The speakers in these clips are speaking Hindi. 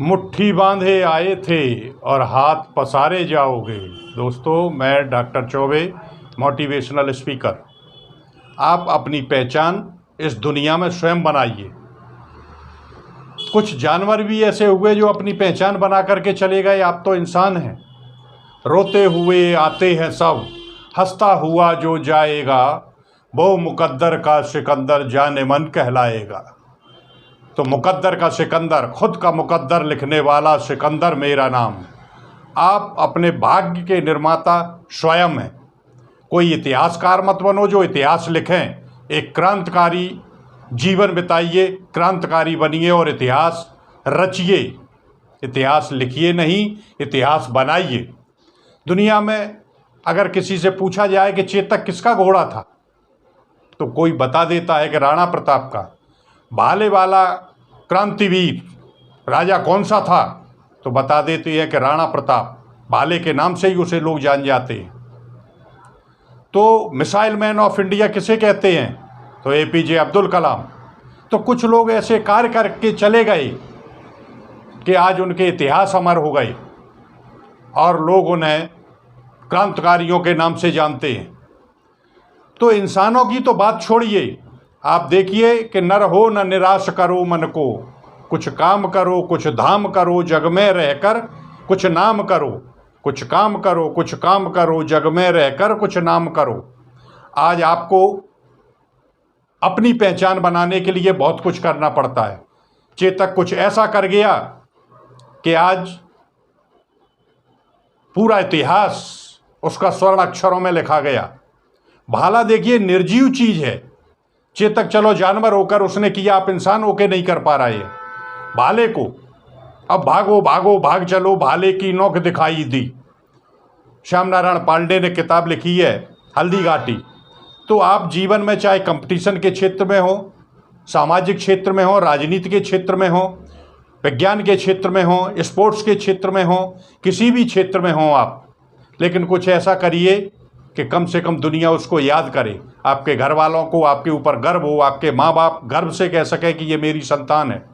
मुट्ठी बांधे आए थे और हाथ पसारे जाओगे। दोस्तों, मैं डॉक्टर चौबे, मोटिवेशनल स्पीकर। आप अपनी पहचान इस दुनिया में स्वयं बनाइए। कुछ जानवर भी ऐसे हुए जो अपनी पहचान बना करके चले गए। आप तो इंसान हैं। रोते हुए आते हैं सब, हंसता हुआ जो जाएगा, वो मुकद्दर का सिकंदर जाने मन कहलाएगा। तो मुकद्दर का सिकंदर, खुद का मुकद्दर लिखने वाला सिकंदर मेरा नाम। आप अपने भाग्य के निर्माता स्वयं हैं। कोई इतिहासकार मत बनो जो इतिहास लिखें। एक क्रांतिकारी जीवन बिताइए, क्रांतिकारी बनिए और इतिहास रचिए। इतिहास लिखिए नहीं, इतिहास बनाइए। दुनिया में अगर किसी से पूछा जाए कि चेतक किसका घोड़ा था, तो कोई बता देता है कि राणा प्रताप का। भाले वाला क्रांतिवीर राजा कौन सा था, तो बता देते हैं कि राणा प्रताप। भाले के नाम से ही उसे लोग जान जाते हैं। तो मिसाइल मैन ऑफ इंडिया किसे कहते हैं, तो APJ अब्दुल कलाम। तो कुछ लोग ऐसे कार्य करके चले गए कि आज उनके इतिहास अमर हो गए और लोग उन्हें क्रांतिकारियों के नाम से जानते हैं। तो इंसानों की तो बात छोड़िए, आप देखिए कि नर हो न निराश करो मन को, कुछ काम करो कुछ धाम करो, जग में रहकर कुछ नाम करो। कुछ काम करो कुछ काम करो, जग में रहकर कुछ नाम करो। आज आपको अपनी पहचान बनाने के लिए बहुत कुछ करना पड़ता है। चेतक कुछ ऐसा कर गया कि आज पूरा इतिहास उसका स्वर्ण अक्षरों में लिखा गया। भाला देखिए निर्जीव चीज है। चेतक चलो जानवर होकर उसने किया, आप इंसान होकर नहीं कर पा रहे हैं। भाले को अब भागो भागो भाग चलो, भाले की नोक दिखाई दी। श्याम नारायण पांडे ने किताब लिखी है हल्दी घाटी। तो आप जीवन में चाहे कंपटीशन के क्षेत्र में हो, सामाजिक क्षेत्र में हो, राजनीति के क्षेत्र में हो, विज्ञान के क्षेत्र में हो, स्पोर्ट्स के क्षेत्र में हो, किसी भी क्षेत्र में हो आप, लेकिन कुछ ऐसा करिए कि कम से कम दुनिया उसको याद करे। आपके घर वालों को आपके ऊपर गर्व हो, आपके माँ बाप गर्व से कह सकें कि ये मेरी संतान है।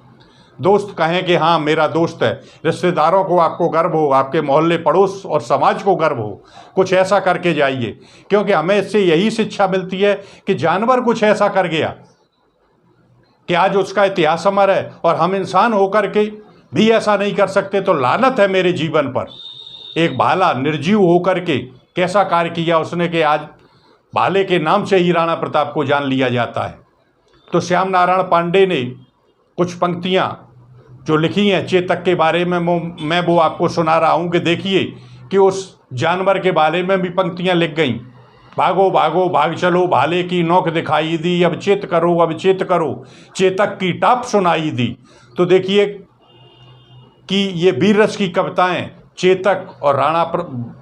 दोस्त कहें कि हाँ मेरा दोस्त है। रिश्तेदारों को आपको गर्व हो, आपके मोहल्ले पड़ोस और समाज को गर्व हो। कुछ ऐसा करके जाइए, क्योंकि हमें इससे यही शिक्षा मिलती है कि जानवर कुछ ऐसा कर गया कि आज उसका इतिहास अमर है और हम इंसान होकर के भी ऐसा नहीं कर सकते। तो लानत है मेरे जीवन पर। एक भाला निर्जीव होकर के कैसा कार्य किया उसने कि आज भाले के नाम से ही राणा प्रताप को जान लिया जाता है। तो श्याम नारायण पांडे ने कुछ पंक्तियां जो लिखी हैं चेतक के बारे में, मैं वो आपको सुना रहा हूं कि देखिए कि उस जानवर के बारे में भी पंक्तियां लिख गई। भागो भागो भाग चलो, भाले की नोक दिखाई दी, अब चेत करो अब चेत करो, चेतक की टाप सुनाई दी। तो देखिए कि ये वीर रस की कविताएं चेतक और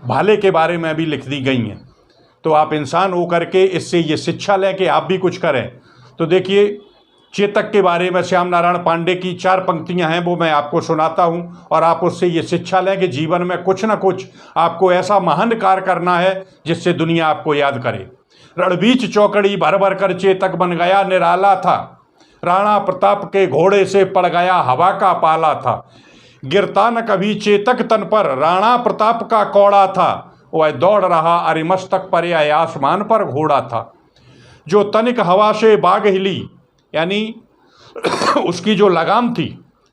भाले के बारे में भी लिख दी गई हैं। तो आप इंसान होकर के इससे ये शिक्षा लें कि आप भी कुछ करें। तो देखिए चेतक के बारे में श्याम नारायण पांडे की 4 पंक्तियां हैं, वो मैं आपको सुनाता हूं और आप उससे ये शिक्षा लें कि जीवन में कुछ ना कुछ आपको ऐसा महान कार्य करना है जिससे दुनिया आपको याद करे। रणबीच चौकड़ी भर भर कर चेतक बन गया निराला था, राणा प्रताप के घोड़े से पड़ गया हवा का पाला था। गिरता न कभी चेतक तन पर, राणा प्रताप का कौड़ा था, वह दौड़ रहा अरिमस्तक पर या आसमान पर घोड़ा था। जो तनिक हवा से बाग हिली, यानी उसकी जो लगाम थी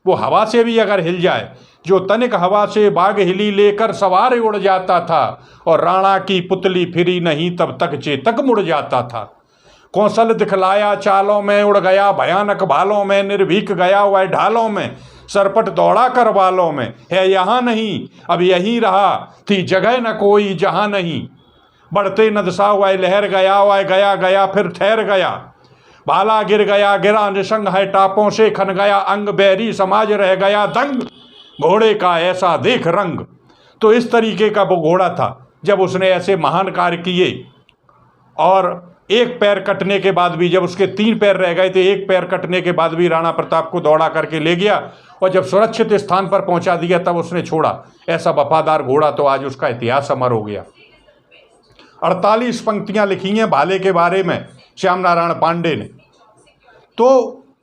वो हवा से भी अगर हिल जाए, जो तनिक हवा से बाग हिली लेकर सवार उड़ जाता था, और राणा की पुतली फिरी नहीं तब तक चेतक मुड़ जाता था। कौशल दिखलाया चालों में, उड़ गया भयानक भालों में, निर्भीक गया वह ढालों में, सरपट दौड़ा कर बालों में, है यहाँ नहीं अब यहीं रहा, थी जगह न कोई जहाँ नहीं। बढ़ते नदसा वह लहर गया, वह गया गया फिर ठहर गया। भाला गिर गया गिरा निसंग है, टापों से खन गया अंग, बैरी समाज रह गया दंग, घोड़े का ऐसा देख रंग। तो इस तरीके का वो घोड़ा था। जब उसने ऐसे महान कार्य किए और एक पैर कटने के बाद भी, जब उसके 3 पैर रह गए थे, एक पैर कटने के बाद भी राणा प्रताप को दौड़ा करके ले गया और जब सुरक्षित स्थान पर पहुंचा दिया तब उसने छोड़ा। ऐसा वफादार घोड़ा, तो आज उसका इतिहास अमर हो गया। 48 पंक्तियां लिखी हैं भाले के बारे में श्याम नारायण पांडे ने। तो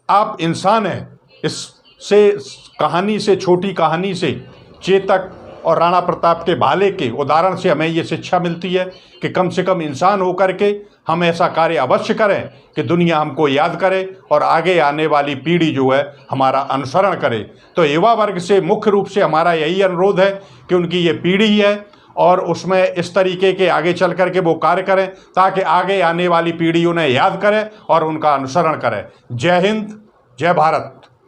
आप इंसान हैं, इससे कहानी से, छोटी कहानी से, चेतक और राणा प्रताप के भाले के उदाहरण से हमें ये शिक्षा मिलती है कि कम से कम इंसान होकर के हम ऐसा कार्य अवश्य करें कि दुनिया हमको याद करे और आगे आने वाली पीढ़ी जो है हमारा अनुसरण करे। तो युवा वर्ग से मुख्य रूप से हमारा यही अनुरोध है कि उनकी ये पीढ़ी है और उसमें इस तरीके के आगे चल कर के वो कार्य करें ताकि आगे आने वाली पीढ़ी उन्हें याद करे और उनका अनुसरण करे। जय हिंद, जय भारत।